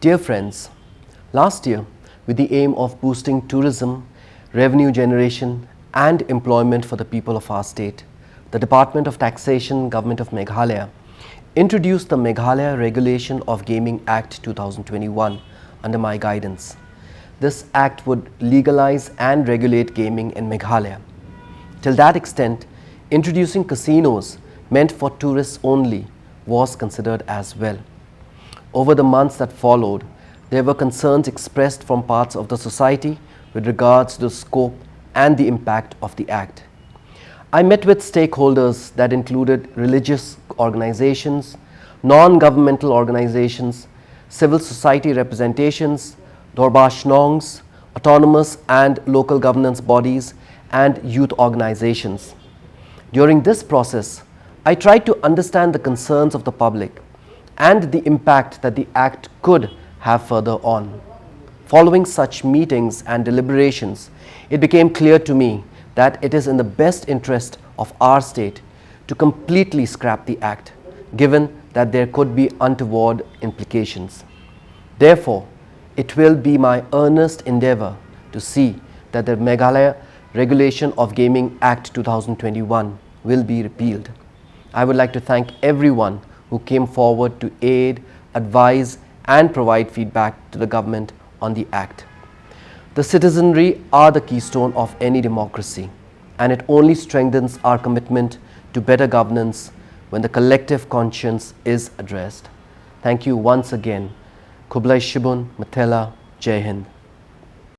Dear friends, last year, with the aim of boosting tourism, revenue generation and employment for the people of our state, the Department of Taxation, Government of Meghalaya, introduced the Meghalaya Regulation of Gaming Act 2021 under my guidance. This act would legalize and regulate gaming in Meghalaya. Till that extent, introducing casinos meant for tourists only was considered as well. Over the months that followed, there were concerns expressed from parts of the society with regards to the scope and the impact of the act. I met with stakeholders that included religious organizations, non-governmental organizations, civil society representations, Dorbashnongs, autonomous and local governance bodies, and youth organizations. During this process, I tried to understand the concerns of the public and the impact that the act could have further on. Following such meetings and deliberations, it became clear to me that it is in the best interest of our state to completely scrap the act, given that there could be untoward implications. Therefore, it will be my earnest endeavor to see that the Meghalaya Regulation of Gaming Act 2021 will be repealed. I would like to thank everyone who came forward to aid, advise and provide feedback to the government on the act. The citizenry are the keystone of any democracy, and it only strengthens our commitment to better governance when the collective conscience is addressed. Thank you once again. Kublai Shibun, Matela, Jai Hind.